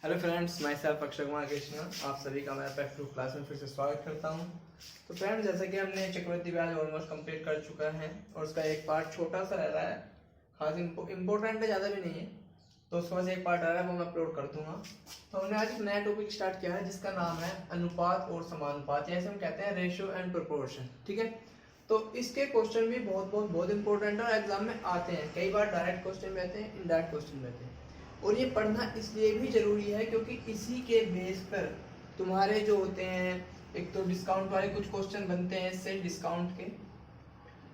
Hello friends, मैं self Akshay Kumar Krishna आप सभी का मैं F2 क्लास में फिर से स्वागत करता हूं। तो फ्रेंड्स, जैसे कि हमने चक्रवृद्धि ब्याज ऑलमोस्ट कंप्लीट कर चुका है और उसका एक पार्ट छोटा सा रह रहा है, खास इम्पोर्टेंट है, ज़्यादा भी नहीं है। तो उसके बाद एक पार्ट आ रहा है, वो मैं अपलोड कर दूंगा। तो हमने आज एक नया टॉपिक स्टार्ट किया है जिसका नाम है अनुपात और समानुपात, जैसे हम कहते हैं रेशियो एंड प्रोपोर्शन। ठीक है, तो इसके क्वेश्चन भी बहुत इंपॉर्टेंट है और एग्जाम में आते हैं। कई बार डायरेक्ट क्वेश्चन भी आते हैं, इनडायरेक्ट क्वेश्चन भी आते हैं। और ये पढ़ना इसलिए भी जरूरी है क्योंकि इसी के बेस पर तुम्हारे जो होते हैं, एक तो डिस्काउंट वाले कुछ क्वेश्चन बनते हैं इससे डिस्काउंट के,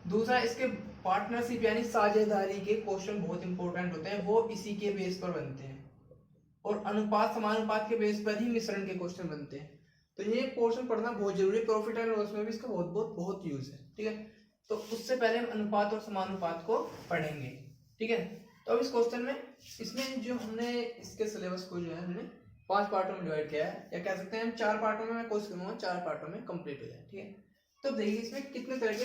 दूसरा इसके पार्टनरशिप यानी साझेदारी के क्वेश्चन बहुत इंपॉर्टेंट होते हैं, वो इसी के बेस पर बनते हैं। और अनुपात समानुपात के बेस पर ही मिश्रण के क्वेश्चन बनते हैं। तो ये क्वेश्चन पढ़ना बहुत जरूरी है, प्रॉफिट एंड लॉस में भी इसका बहुत यूज है। ठीक है, तो उससे पहले हम अनुपात और समानुपात को पढ़ेंगे। ठीक है, तो अब इस क्वेश्चन में इसमें जो हमने इसके सिलेबस को जो है हमने 5 पार्टों में डिवाइड किया है, या कह सकते हैं हम 4 पार्टों में, मैं कोशिश करूंगा 4 पार्टों में कंप्लीट हो जाए। ठीक है, तो देखिए इसमें कितने तरह के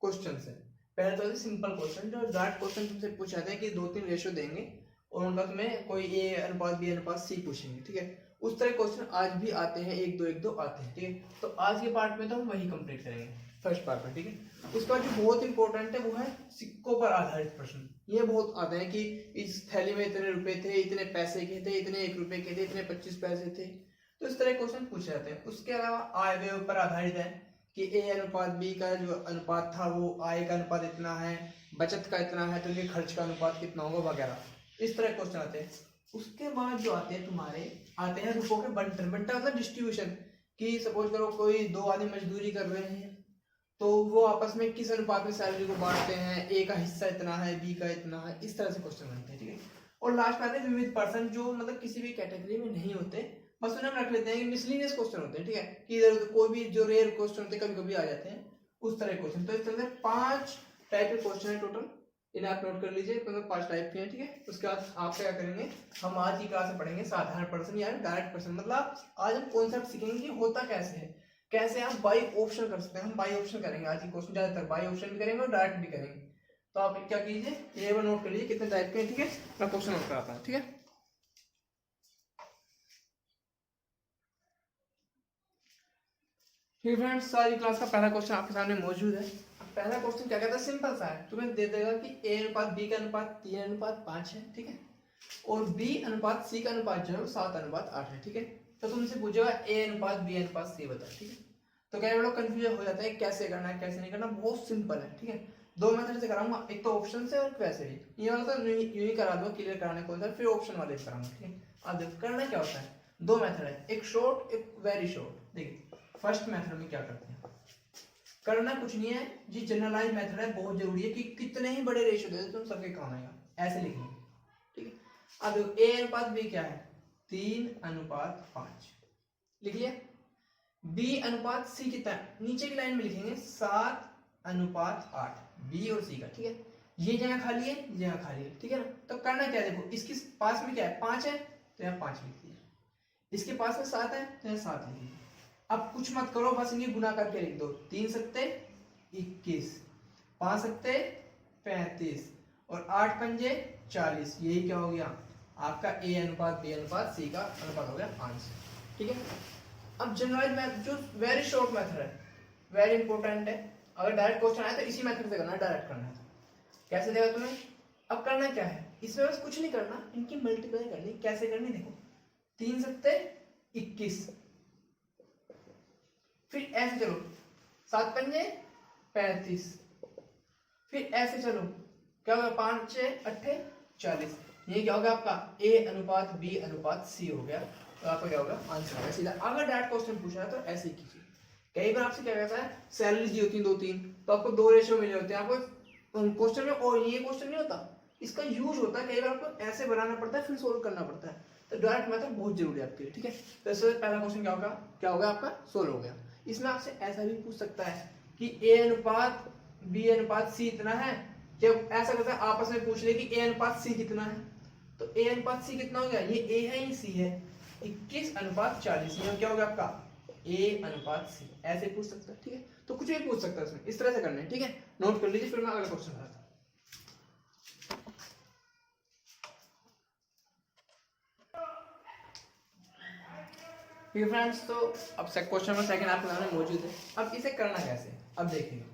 क्वेश्चन है। पहले तो सिंपल क्वेश्चन, जो डायरेक्ट क्वेश्चन तुमसे पूछा जाता है कि 2-3 रेशियो देंगे और उनका तुम्हें कोई ए अनुपात बी अनुपात सी पूछेंगे। ठीक है, उस तरह क्वेश्चन आज भी आते हैं, 1-2 आते हैं। ठीक है, तो आज के पार्ट में तो हम वही कंप्लीट करेंगे, फर्स्ट पार्ट में। ठीक है, उसका जो बहुत इंपॉर्टेंट है वो है सिक्कों पर आधारित प्रश्न। ये बहुत आते हैं कि इस थैली में इतने रुपए थे, इतने पैसे के थे, इतने 1 रुपए के थे, इतने 25 पैसे थे। तो इस तरह क्वेश्चन पूछे जाते हैं। उसके अलावा आय व्यय पर आधारित है कि ए अनुपात बी का जो अनुपात था वो आय का अनुपात इतना है, बचत का इतना है, तो ये खर्च का अनुपात कितना होगा वगैरह, इस तरह क्वेश्चन आते हैं। उसके बाद जो आते हैं तुम्हारे, आते हैं रुपयों के बंटन। बंटन मतलब डिस्ट्रीब्यूशन, कि सपोज करो कोई 2 आदमी मजदूरी कर रहे हैं तो वो आपस में किस अनुपात में सैलरी को बांटते हैं, ए का हिस्सा इतना है, बी का इतना है, इस तरह से क्वेश्चन बनते हैं। ठीक है, और लास्ट में आते हैं विविध पर्सन, जो मतलब किसी भी कैटेगरी में नहीं होते, बस उन्हें हम रख लेते हैं कि मिसलिनियस क्वेश्चन होते हैं। ठीक है, कि इधर कोई भी जो रेयर क्वेश्चन होते हैं कभी कभी आ जाते हैं, उस तरह क्वेश्चन। तो इस तरह से 5 टाइप के क्वेश्चन है टोटल, इन्हें आप नोट कर लीजिए। तो 5 टाइप के हैं। ठीक है, उसके बाद आप क्या करेंगे, हम आज की क्लास में पढ़ेंगे साधारण प्रश्न या डायरेक्ट प्रश्न। मतलब आज हम कॉन्सेप्ट सीखेंगे कि होता कैसे है, कैसे आप बाई ऑप्शन कर सकते हैं। हम बाई ऑप्शन करेंगे आज की क्वेश्चन, ज्यादातर बाई ऑप्शन भी करेंगे और डायरेक्ट भी करेंगे। तो आप क्या कीजिए, ये वो नोट कर लीजिए कितने टाइप के हैं। ठीक है, मैं क्वेश्चन नोट कराता हूँ। ठीक है, ठीक फ्रेंड्स, सारी क्लास का पहला क्वेश्चन आपके सामने मौजूद है। पहला क्वेश्चन क्या कहता है, सिंपल सा है, तुम्हें दे देगा कि ए अनुपात बी का अनुपात 3:5 है। ठीक है, और बी अनुपात सी का अनुपात जो है 7:8 है। ठीक है, तो तुमसे पूछेगा ए अनुपात बी अनुपात सी बता। ठीक है, तो क्या लोग कंफ्यूजन हो जाता है कैसे करना है कैसे नहीं करना। बहुत सिंपल है। ठीक है, 2 मेथड से कराऊंगा, एक तो ऑप्शन से और वैसे भी। ये वाला तो यूं ही करा दूंगा क्लियर कराने को, फिर ऑप्शन वाले कराऊंगा। ठीक है, अब देखो करना क्या होता है, 2 मेथड है, एक शॉर्ट एक वेरी शॉर्ट। देखिए फर्स्ट मेथड में क्या करते हैं, करना कुछ नहीं है जी, जनरलाइज मेथड है, बहुत जरूरी है कि कितने ही बड़े रेशियो दे तुम सबके काम आएगा, ऐसे लिखना। ठीक है, अब देखो ए अनुपात बी क्या है, 3:5 लिख लिया। बी अनुपात सी कितना, नीचे की लाइन में लिखेंगे 7:8, बी और सी का। ठीक है, ये जगह खाली है, जगह खाली है। ठीक है ना, तो करना क्या है, देखो इसके पास में क्या है 5 है, तो यहाँ 5 लिख दिया। इसके पास में 7 है, तो यहाँ 7 लिख दिया। अब कुछ मत करो, बस इन्हें गुना करके लिख दो। 3 सत्ते 21, 5 सत्ते 35 और 8 पंजे 40। यही क्या हो गया आपका ए अनुपात बी अनुपात सी का अनुपात हो गया आंसर। ठीक है, अब जनरलाइज मैथड जो वेरी शॉर्ट मेथड है, वेरी इंपॉर्टेंट है। अगर डायरेक्ट क्वेश्चन आए तो इसी मेथड से करना है, डायरेक्ट करना है। कैसे देगा तुम्हें, अब करना क्या है, इसमें बस कुछ नहीं करना, इनकी मल्टीप्लाई करनी। कैसे करनी, देखो 3 सत्ते 21, फिर ऐसे चलो 7 पंजे 35, फिर ऐसे चलो क्या होगा 5 6 8 40। ये क्या होगा आपका ए अनुपात बी अनुपात सी हो गया। तो आपका क्या होगा आंसर होगा सीधा। अगर डायरेक्ट क्वेश्चन पूछा है तो ऐसे ही कीजिए। कई बार आपसे क्या कहता है सैलरी दी होती है 2-3, तो आपको 2 रेशियो मिले होते हैं आपको क्वेश्चन में, और ये क्वेश्चन नहीं होता, इसका यूज होता है। कई बार आपको ऐसे बनाना पड़ता है फिर सोल्व करना पड़ता है। तो डायरेक्ट मेथड बहुत जरूरी है आपके लिए। ठीक है, तो इससे पहला क्वेश्चन क्या होगा आपका सोल्व हो गया। इसमें आपसे ऐसा भी पूछ सकता है कि ए अनुपात बी अनुपात सी इतना है। जब ऐसा करता है आपस में पूछ ले कि ए अनुपात सी कितना है, तो ए अनुपात सी कितना हो गया, ये ए है ये सी है, 21:40। ये क्या होगा आपका ए अनुपात सी। ऐसे पूछ सकता है। ठीक है, तो कुछ भी पूछ सकता है इसमें, इस तरह से करना है। ठीक है, नोट कर लीजिए, फिर मैं अगला क्वेश्चन बताता हूं। ठीक है फ्रेंड्स, तो अब क्वेश्चन नंबर सेकंड आपके सामने मौजूद है। अब इसे करना कैसे, अब देखिए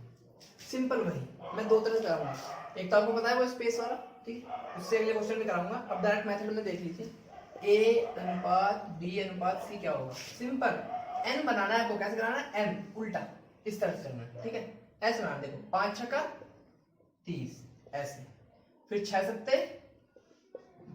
सिंपल वही मैं दो तरह से कराऊंगा। एक तो आपको पता है वो स्पेस वाला, ठीक है, उससे अगले क्वेश्चन में कराऊंगा। अब डायरेक्ट मेथड में देख लीजिए, ए अनुपात बी अनुपात सी क्या होगा। सिंपल, एन बनाना है आपको। कैसे कराना है, एन उल्टा इस तरह से करना है, ठीक है। ऐसे बनाना, देखो 5 छक्का 30 ऐसे, फिर 6 सत्ते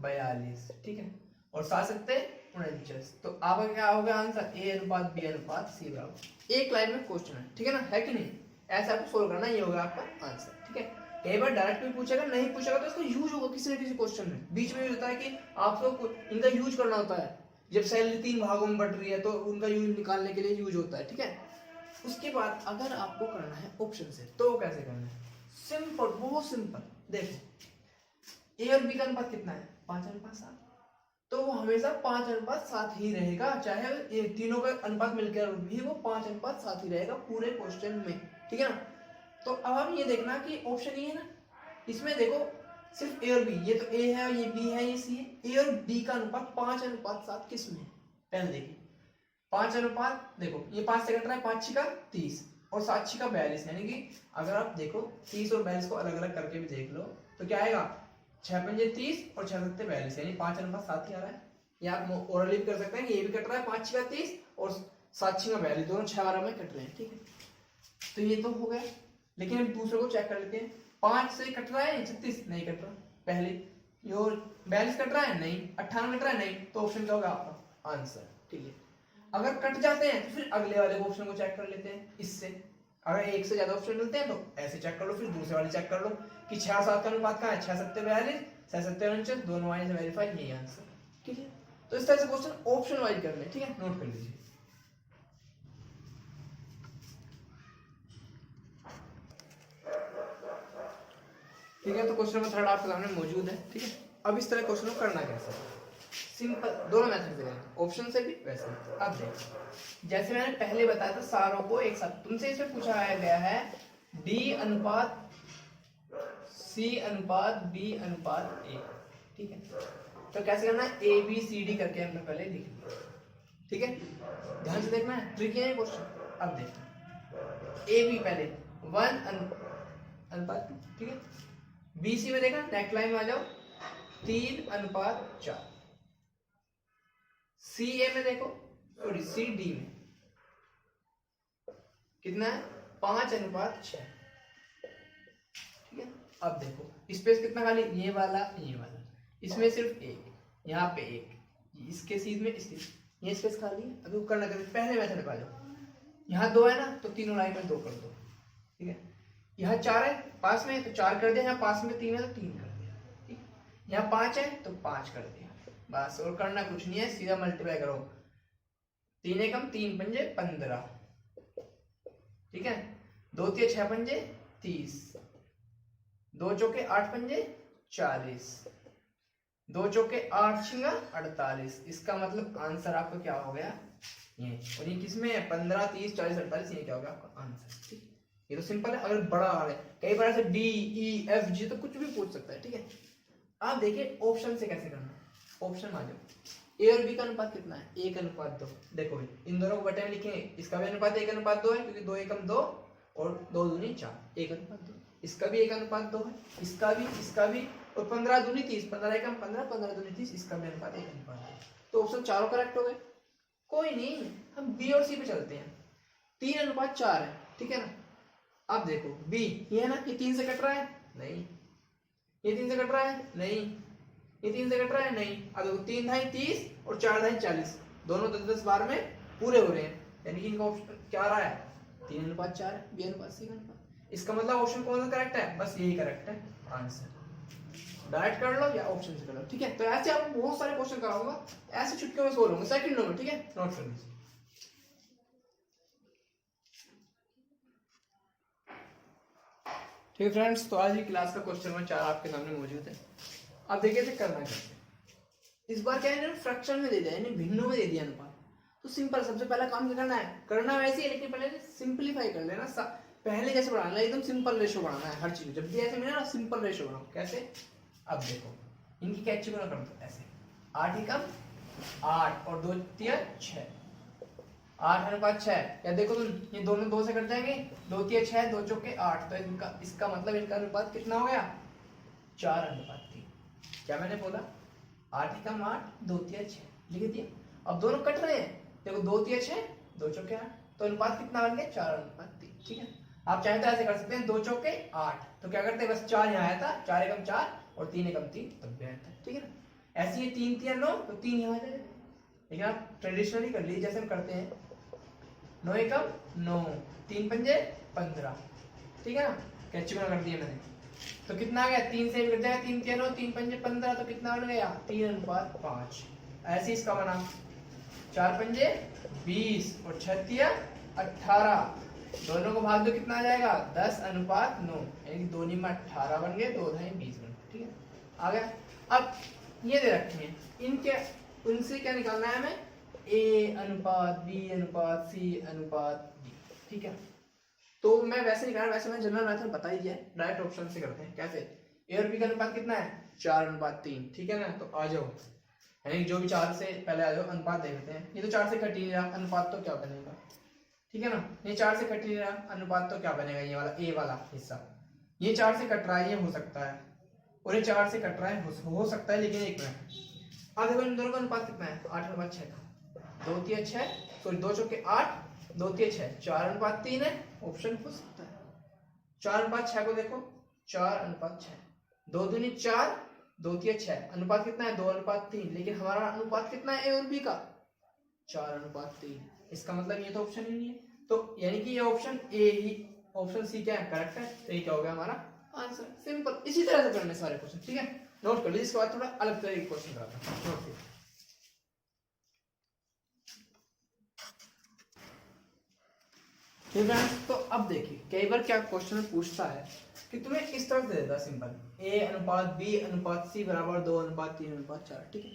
42, ठीक है, और 7 सत्ते 49। तो आपका क्या होगा आंसर, ए अनुपात बी अनुपात सी बराबर। एक लाइन में क्वेश्चन है, ठीक है ना, है कि नहीं। ऐसा आपको सोल्व करना, ये होगा आपका आंसर, ठीक है। कई बार डायरेक्ट भी पूछेगा, नहीं पूछेगा तो इसका यूज होगा किसी न किसी क्वेश्चन में। बीच में यूज होता है कि आपको इनका यूज करना होता है। जब सैलरी 3 भागों में बढ़ रही है तो उनका यूज निकालने के लिए यूज होता है, ठीक है। उसके बाद अगर आपको करना है ऑप्शन से, तो कैसे करना है, सिंपल, बहुत सिंपल। देखो ए और बी का अनुपात कितना है, 5:7, तो वो हमेशा 5:7 ही रहेगा, चाहे ये तीनों का अनुपात मिलकर भी वो 5:7 ही रहेगा पूरे क्वेश्चन में, ठीक है ना। तो अब हम ये देखना कि ऑप्शन ये है ना, इसमें देखो सिर्फ ए और बी, ये तो ए है, ये बी है, ये सी है। ए और बी का अनुपात 5:7 किस में है, पहले देखिए 5 अनुपात, देखो ये 5 से कट रहा है, 5 छक्का 30 और 7 छक्का 42, यानी कि अगर आप देखो 30 और 42 को अलग अलग करके भी देख लो तो क्या आएगा, 6 पंजे 30 और 6 सत्ते 42, यानी 5:7 ही आ रहा है। या आप ओरली भी कर सकते हैं, ये भी कट रहा है 5 छक्का 30 और 7 छक्का 42, दोनों 6/12 में कट रहे हैं, ठीक है। तो ये तो हो गया, लेकिन हम दूसरे को चेक कर लेते हैं। 5 से कट रहा है 36, नहीं कट रहा। पहले ये 42 कट रहा है, नहीं। 58 कट रहा है, नहीं। तो ऑप्शन क्या होगा आपका आंसर, ठीक है। अगर कट जाते हैं तो फिर अगले वाले ऑप्शन को चेक कर लेते हैं इससे। अगर एक से ज्यादा ऑप्शन मिलते हैं तो ऐसे चेक कर लो, फिर दूसरे वाले चेक कर लो कि 6 और 7 का अनुपात कहाँ है, 6 सत्ते 42, 6 सत्ते 49, दोनों वाले से वेरीफाई, यही आंसर, ठीक है। तो इस तरह से क्वेश्चन ऑप्शन वाइज कर ले, ठीक है, नोट कर लीजिए। ठीक है, तो क्वेश्चन नंबर 3 आपके सामने मौजूद है, ठीक है। अब इस तरह क्वेश्चन को करना कैसे, सिंपल, दोनों मेथड से करेंगे, ऑप्शन से भी वैसे। अब देखो जैसे मैंने पहले बताया था सारों को एक साथ, तुमसे इसमें पूछा गया है डी अनुपात सी अनुपात बी अनुपात ए, ठीक है। तो कैसे करना है, ए बी सी डी करके हमने पहले लिख लिया, ठीक है। ध्यान से देखना है, ट्रिकी है क्वेश्चन। अब देखो ए बी पहले 1 अनुपात 2, ठीक है। बी सी में देखा, नेकलाइन में आ जाओ 3:4। सी ए में देखो, सॉरी सी डी में कितना है, 5:6, ठीक है। अब देखो स्पेस कितना खाली, ये वाला ये वाला, इसमें सिर्फ एक, यहाँ पे एक, इसके सीध में इसके, ये स्पेस खाली है। अभी करना कैसे, पहले मेथड पे आ जाओ। यहाँ 2 है ना, तो तीनों लाइन में 2 कर दो, ठीक है। यहाँ 4 है पास में, तो 4 कर दिया। यहाँ पास में 3 है तो 3 कर दिया, ठीक। यहाँ 5 है तो 5 कर दिया, बस। और करना कुछ नहीं है, सीधा मल्टीप्लाई करो। 3 एकम 3 पंजे 15, ठीक है। 2 तिया 6 पंजे 30, 2 चौके 8 पंजे 40, 2 चौके 8 छिंगा 48। इसका मतलब आंसर आपका क्या हो गया, ये। और ये किसमें है, 15 30 40 48, ये क्या हो गया आपका आंसर, ठीक। ये तो सिंपल है। अगर बड़ा आ है, कई बार ऐसे डी ई एफ जी तो कुछ भी पूछ सकता है, ठीक है। आप देखिए ऑप्शन से कैसे करना है, ऑप्शन में आ जाओ। ए और बी का अनुपात कितना है, 1:2। देखो भाई इन दोनों को बटे में लिखेंगे, इसका भी अनुपात 1:2 है, क्योंकि 2 एकम 2 और 2 दूनी 4, 1:2। इसका भी 1:2 है, इसका भी, और 15 दूनी 30, 15 एकम 15, 15 दूनी 30, इसका भी अनुपात 1:2। तो ऑप्शन चारों करेक्ट हो गए। कोई नहीं, हम बी और सी पे चलते हैं। 3:4 है, ठीक है ना। अब देखो बी, ये है ना, ये 3 से कट रहा है, नहीं। ये 3 से कट रहा है, नहीं। ये 3 से कट रहा है, नहीं। अब देखो 3 ढाई 30 और 4 ढाई 40, दोनों 10-10 में पूरे हो रहे हैं, यानी कि इनका ऑप्शन क्या आ रहा है, 3:4 है, बी अनुपात सी का अनुपात। इसका मतलब ऑप्शन कौन सा करेक्ट है, बस यही करेक्ट है आंसर। डायरेक्ट कर लो या ऑप्शन से कर लो, ठीक है। तो ऐसे आपको बहुत सारे क्वेश्चन कराऊंगा, ऐसे चुटकियों में सोल्व होंगे सेकंडों में, ठीक है, नोट कर लीजिए। ठीक है फ्रेंड्स, तो आज की क्लास का क्वेश्चन नंबर 4 आपके सामने मौजूद है। अब देखिए इसे करना कैसे। इस बार क्या है, फ्रैक्शन में दे दिया, यानी भिन्नों में दे दिया अनुपात। तो सिंपल, सबसे पहला काम क्या करना है, करना वैसे ही, लेकिन पहले सिंपलीफाई कर लेना। पहले जैसे बढ़ाना है, एकदम सिंपल रेशो बढ़ाना है हर चीज में। जब भी ऐसे मिले ना, सिंपल रेशो बढ़ाओ। कैसे, अब देखो इनकी कैची को ना कर दो ऐसे, 8 एकम 8 और 2 तिया 6, 8:6। या देखो तुम, ये दोनों 2 से कट जाएंगे, 2 तिया 6, 2 चौके 8, तो इनका इसका मतलब इनका अनुपात कितना हो गया? 4:3। क्या मैंने बोला? 8 एकम 8, 2 तिया 6 लिख दिया। अब दोनों कट रहे हैं, देखो 2 तिया 6, 2 चौके 8, तो अनुपात कितना बन गया? 4:3। ठीक है, आप चाहे तो ऐसे कर सकते हैं, 2 चौके 8, तो क्या करते हैं, बस 4 यहाँ आया था, 4 एकम 4 और 3 एकम 3 तब भी आया था। ठीक है ना, ऐसे ही 3 तिया 9, तो 3 यहाँ आ जाएगा। लेकिन आप ट्रेडिशनली कर लीजिए जैसे हम करते हैं, 9 एकम 9, 3 पंजे 15। ठीक है ना, कैची बना कर दिया मैंने, तो कितना आ गया? 3 से कट जाएगा, 3 तिया 9, 3 पंजे 15, तो कितना बन गया? 3:5। ऐसे इसका बना, 4 पंजे 20 और 6 तिया 18, दोनों को भाग दो, कितना आ जाएगा? 10:9, यानी कि 2 में 18 बन गए, 2 ढाई 20 बन गए। ठीक है, आ गया। अब ये दे रखे हैं, इनके उनसे क्या निकालना है हमें? A अनुपात B अनुपात C अनुपात D। ठीक है, तो मैं वैसे निकाल, वैसे मैं जनरल मेथड बता ही दिया है, डायरेक्ट ऑप्शन से करते हैं। कैसे? A और B का अनुपात कितना है? 4:3। ठीक है ना, तो आ जाओ, यानी जो भी 4 से पहले आ जाओ, अनुपात देख लेते हैं। ये तो 4 से कट ही रहा, अनुपात तो क्या बनेगा? ठीक है ना, ये 4 से कट ही रहा, अनुपात तो क्या बनेगा? ये वाला A वाला हिस्सा, ये 4 से कट रहा है, ये हो सकता है, और ये 4 से कट रहा है, हो सकता है, लेकिन एक मिनट, अब देखो इन दोनों का अनुपात कितना है? 8:6 का, 2 तिया 6, सॉरी 2 चौके 8, 2 तिया 6, 4:3 है, ऑप्शन हो सकता है। 4:6 को देखो, 4:6, 2 दूनी 4, 2 तिया 6, अनुपात कितना है? 2:3, लेकिन हमारा अनुपात कितना है ए और बी का? 4:3। इसका मतलब ये तो ऑप्शन ही नहीं है, तो यानी कि ये option A he, option C क्या है? करेक्ट है, तो ये क्या हो गया हमारा आंसर? सिंपल, इसी तरह से करने सारे क्वेश्चन। ठीक है, नोट कर लीजिए। इसके बाद थोड़ा अलग तरह के क्वेश्चन कराता हूं, नोट कीजिए। फ्रेंड्स, तो अब देखिए, कई बार क्या क्वेश्चन पूछता है कि तुम्हें इस तरह से देता है, सिंपल, A अनुपात B अनुपात C बराबर 2:3:4। ठीक है,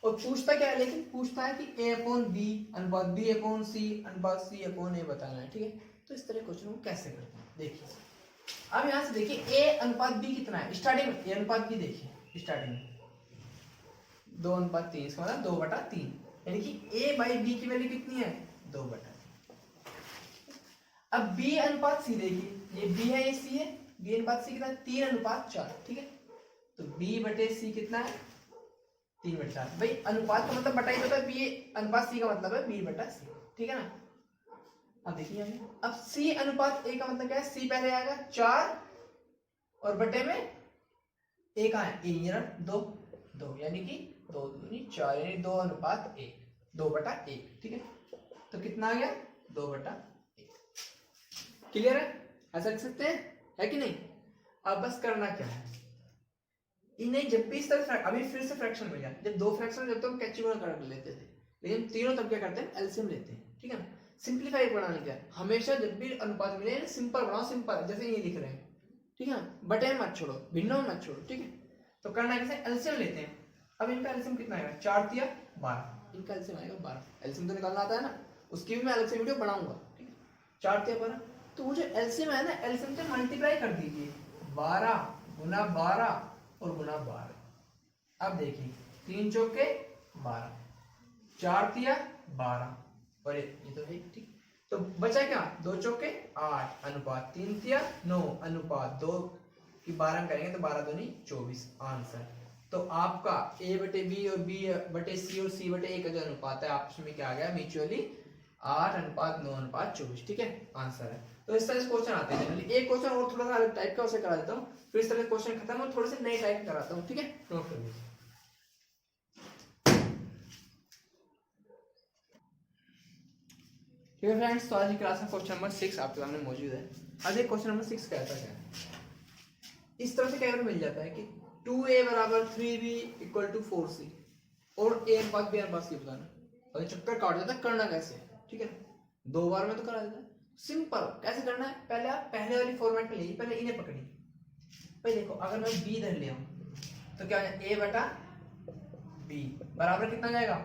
और पूछता क्या है, लेकिन पूछता है कि A/B अनुपात B/C अनुपात C/A बताना है। ठीक है, तो इस तरह क्वेश्चन को कैसे करते हैं देखिए। अब यहाँ से देखिए, A अनुपात B कितना है स्टार्टिंग में? A अनुपात B देखिए स्टार्टिंग में 2:3, इसका मतलब 2/3, यानी कि A/B की वैल्यू कितनी है? 2/3। अब B अनुपात C देखिए, ये B है, ये C है, B अनुपात C कितना है? 3:4। ठीक है, तो B/C कितना है? 3/4। भाई अनुपात का मतलब बटा ही होता है, B अनुपात C का मतलब है B/C। ठीक है ना, अब देखिए, अब C अनुपात A का मतलब क्या है? C पहले आएगा 4 और बटे में A का है A 2, यानी कि 2 दूनी 4, यानी 2:1, 2/1। ठीक है, तो कितना आ गया? 2/1। क्लियर है? ऐसा लिख सकते हैं, है कि नहीं? अब बस करना क्या है, इन्हें जब भी इस तरह अभी फिर से फ्रैक्शन मिल जाए, जब 2 फ्रैक्शन जब तो हम कैचेबल कर लेते थे, लेकिन तीनों तब क्या करते हैं? एलसीएम लेते हैं। ठीक है ना, सिंपलीफाई बनाने का हमेशा जब भी अनुपात मिले सिंपल बनाओ, सिंपल जैसे ये लिख रहे हैं। ठीक है, बटे मत छोड़ो, भिन्नों मत छोड़ो। ठीक है, तो करना कैसे? एलसीएम लेते हैं। अब इनका एलसीएम कितना आएगा? 4 तिया 12, इनका एलसीएम आएगा 12। एलसीएम तो निकालना आता है ना, उसकी भी मैं अलग से वीडियो बनाऊंगा। ठीक है, 4 तिया 12, तो वो जो एलसीएम है ना, एलसीएम से मल्टीप्लाई कर दीजिए, 12 गुना 12 और गुना 12। अब देखिए, 3 चौके 12, 4 तिया 12, और ये तो है। ठीक, तो बचा क्या? 2 चौके 8 अनुपात 3 तिया 9 अनुपात 2 की 12 करेंगे तो 12 दूनी 24 आंसर। तो आपका A/B और B/C और C/A का जो अनुपात है आपस में क्या आ गया? म्यूचुअली 8:9:24। ठीक है, आंसर है। तो इस तरह से क्वेश्चन आते हैं जनरली। एक क्वेश्चन और थोड़ा सा अलग टाइप का उसे करा देता हूँ, फिर इस तरह क्वेश्चन खत्म और थोड़े से नए टाइप कराता हूँ। ठीक है, नोट कर लीजिए। ठीक है फ्रेंड्स, तो आज की क्लास में क्वेश्चन नंबर 6 आपके सामने मौजूद है। आज एक क्वेश्चन नंबर 6 कहता है, इस तरह से कई बार मिल जाता है कि 2A बराबर 3B इक्वल टू 4C और A अनुपात B अनुपात C बताना, और चक्कर काट देता है। करना कैसे? ठीक है, 2 बार में तो करा देता है। सिंपल, कैसे करना है? पहले आप पहले वाली फॉर्मेट में ली, पहले इन्हें पकड़ी। भाई देखो, अगर मैं B धर लिया तो क्या हो जाएगा? A/B बराबर कितना जाएगा?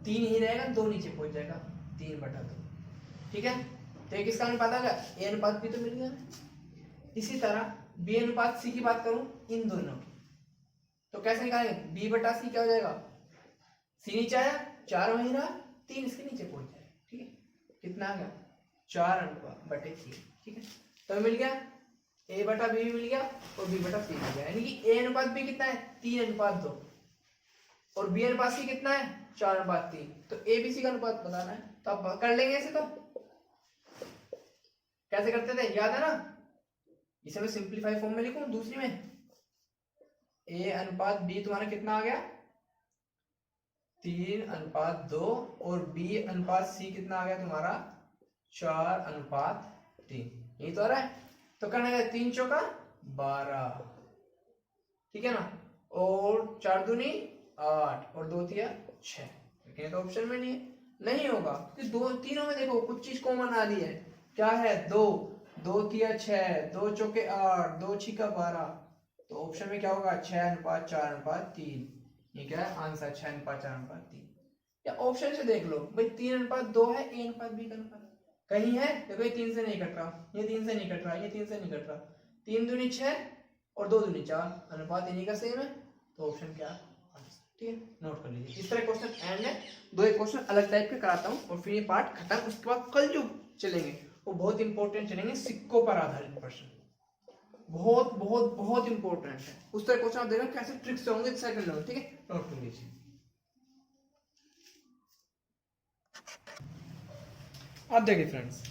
3 ही रहेगा, 2 नीचे पहुंच जाएगा, 3/2। ठीक है, तो ये किसका अनुपात आ गया? A अनुपात B तो मिल गया। इसी तरह B अनुपात C की बात करूं, इन दोनों की, तो कैसे निकालेंगे? B/C क्या हो जाएगा? C नीचे आया, 4 वहीं रहा, 3 इसके नीचे पहुंच जाएगा। ठीक है, कितना आ गया 4/3, ठीक है। तो मिल गया A/B मिल गया और B/C मिल गया, यानी कि A/B कितना है 3/2 और B/C कितना है 4/3। तो ABC का अनुपात बताना है, तो आप कर लेंगे ऐसे। तो कैसे करते थे याद है ना, इसे मैं सिंपलीफाई फॉर्म में लिखूं दूसरी में, A/B तुम्हारा कितना आ गया 3/2 और B/C कितना आ गया तुम्हारा 4/3, यही तो आ रहा है। तो करना है 3 चौका 12, ठीक है ना, और 4 दूनी 8 और 2 तिया 6, लेकिन तो ऑप्शन में नहीं होगा क्योंकि दो तीनों में देखो कुछ चीज कॉमन आ रही है, क्या है 2 तिया 6, 2 चौके 8, 2 छिका 12, तो ऑप्शन में क्या होगा 6/4/3, ये क्या है आंसर 6/4/3। या ऑप्शन से देख लो भाई 3/2 है A/B का अनुपात कहीं है, देखो ये 3 से नहीं कट रहा, ये 3 से नहीं कट रहा, ये 3 से नहीं कट रहा, 3 दूनी 6 और 2 दूनी 4, अनुपात इन्हीं का सेम है, तो ऑप्शन क्या आंसर, ठीक है। नोट कर लीजिए, इस तरह क्वेश्चन एंड है, 2 एक क्वेश्चन अलग टाइप के कराता हूँ और फिर ये पार्ट खत्म। उसके बाद कल जो चलेंगे वो बहुत इंपॉर्टेंट चलेंगे, सिक्कों पर आधारित प्रश्न, बहुत बहुत बहुत इंपॉर्टेंट है। उस तरह क्वेश्चन आप देखना कैसे ट्रिक्स होंगे सेकंड लेवल, ठीक है। नोट कर लीजिए। अब देखिए फ्रेंड्स,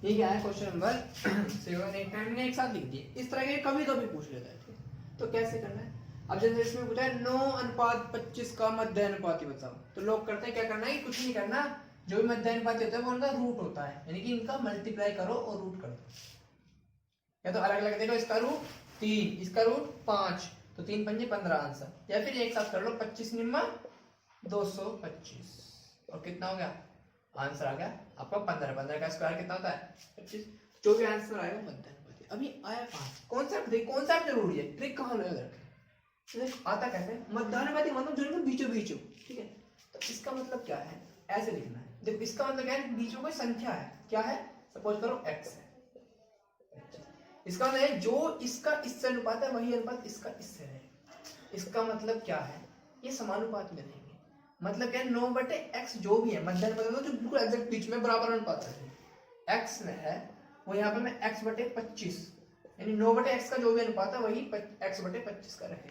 ये क्या है क्वेश्चन नंबर 7, 8, 9 ने एक साथ लिख दिए, इस तरह के कभी कभी पूछ लेता है। तो कैसे करना है, अब जैसे इसमें पूछा है 9/25 का मध्य अनुपाती बताओ, तो लोग करते हैं क्या करना है, कुछ नहीं करना, जो भी मध्य अनुपाती होता है वो उनका रूट होता है, यानी कि इनका मल्टीप्लाई करो और रूट कर दो, या तो अलग अलग देखो, इसका रूट 3, इसका रूट 5, तो 3×5 = 15 आंसर, या फिर एक साथ कर लो 25 निम्मा 225 और कितना हो गया आंसर आ गया आपका 15, 15 का स्क्वायर कितना होता है 25, जो भी आंसर आएगा मध्य अनुपाती। अभी आया 5, कॉन्सेप्ट देख, कॉन्सेप्ट जरूरी है, ट्रिक कहाँ लगा रखे, आता कैसे मध्य अनुपाती मतलब जो इनके बीचों बीच हो, ठीक है। तो इसका मतलब क्या है, ऐसे लिखना है, देखो इसका मतलब क्या है, बीचों कोई संख्या है, क्या है, सपोज करो x है, इसका मतलब है जो इसका इससे अनुपात है वही अनुपात इसका इससे है। इसका मतलब क्या है, ये समानुपात में रहेंगे, मतलब क्या है 9/x जो भी है मध्य अनुपात जो बिल्कुल एग्जैक्ट बीच में बराबर अनुपात है, x में है वो यहाँ पे मैं x/25, यानी 9/x का जो भी अनुपात है वही x/25 का रहे,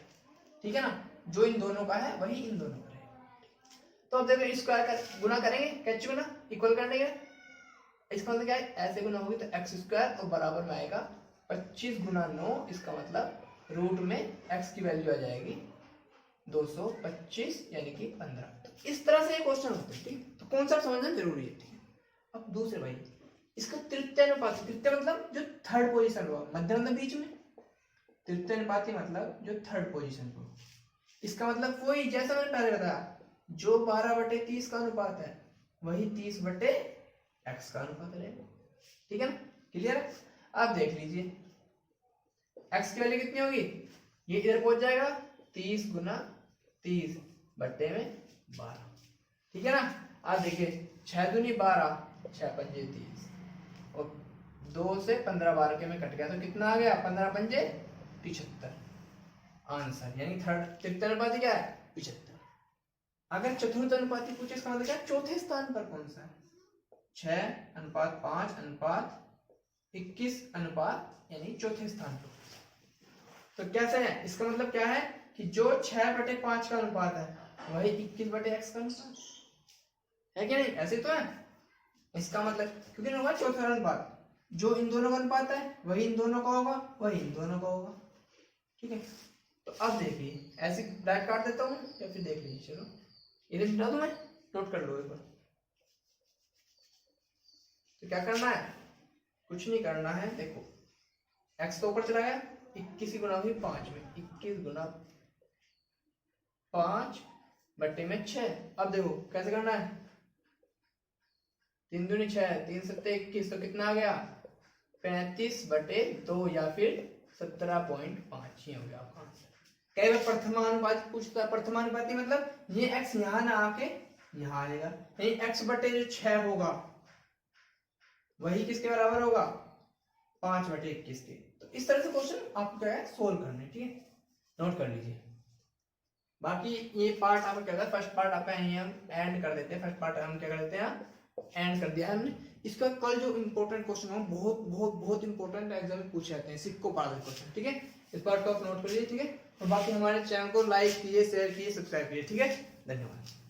ठीक है ना, जो इन दोनों का है वही इन दोनों का रहे। तो अब देखो इसको गुना करेंगे, कैच गुना इक्वल करने का, इसका मतलब क्या है, ऐसे गुना होगी तो x² और बराबर में आएगा 25 × 9, इसका मतलब रूट में x की वैल्यू आ जाएगी 225 यानी कि 15। तो इस तरह से ये क्वेश्चन होते हैं, ठीक। तो कॉन्सेप्ट समझना जरूरी है, ठीक है। अब दूसरे भाई इसका तृतीय अनुपात, तृतीय मतलब जो थर्ड पोजीशन हुआ, मध्य मतलब बीच में, तृतीय अनुपाती मतलब जो थर्ड पोजीशन को, इसका मतलब वही जैसा मैंने पहले बताया, जो 12/30 का अनुपात है वही 30/x का अनुपात रहेगा, ठीक है ना, क्लियर है। आप देख लीजिए x की वैल्यू कितनी होगी, ये इधर पहुंच जाएगा 30 × 30/12, ठीक है ना। आप देखिए 6 दूनी 12, 6×5 30 और 2 से 15 12 के में कट गया, तो कितना आ गया 15×5 75 आंसर, यानी थर्ड तृतीय अनुपाती क्या है 75। अगर चतुर्थ अनुपाती पूछे इसका मतलब क्या, चौथे स्थान पर कौन सा है, 6:5:21 यानी चौथे स्थान पर। तो कैसे है, इसका मतलब क्या है कि जो 6/5 का अनुपात है वही 21/x का अनुपात है कि नहीं, ऐसे तो है। इसका मतलब क्योंकि होगा चौथा अनुपात, जो इन दोनों का अनुपात है वही इन दोनों का होगा, वही इन दोनों का होगा, ठीक है। तो अब देखिए ऐसे ब्रैकेट काट देता हूँ या फिर देख लीजिए, चलो इधर मिटा दूं मैं, नोट कर लो एक बार। तो क्या करना है, कुछ नहीं करना है, देखो x तो ऊपर चला गया, 21 गुना हुई 5 में, 21 × 5/6। अब देखो कैसे करना है, 3 दूनी 6, 3 7 21, तो कितना आ गया 35/2 या फिर 17.5, ये हो गया आपका आंसर। कई बार प्रथमानुपाती पूछता है, प्रथमानुपाती मतलब ये x यहाँ ना आके यहाँ आएगा, नहीं x/6 होगा वही किसके बराबर होगा 5/21 के। तो इस तरह से क्वेश्चन आपको क्या है सोल्व करने, ठीक है, नोट कर लीजिए। बाकी ये पार्ट आपको क्या है, फर्स्ट पार्ट आपका यहीं हम एंड कर देते हैं, फर्स्ट पार्ट हम क्या कर देते हैं एंड कर दिया है हमने। इसका कल जो इंपॉर्टेंट क्वेश्चन है बहुत बहुत बहुत इंपॉर्टेंट एग्जाम में पूछे जाते हैं, सिक्को पार्ट क्वेश्चन, ठीक है। इस बात को आप नोट कर लीजिए, ठीक है। और बाकी हमारे चैनल को लाइक कीजिए, शेयर कीजिए, सब्सक्राइब कीजिए, ठीक है। धन्यवाद।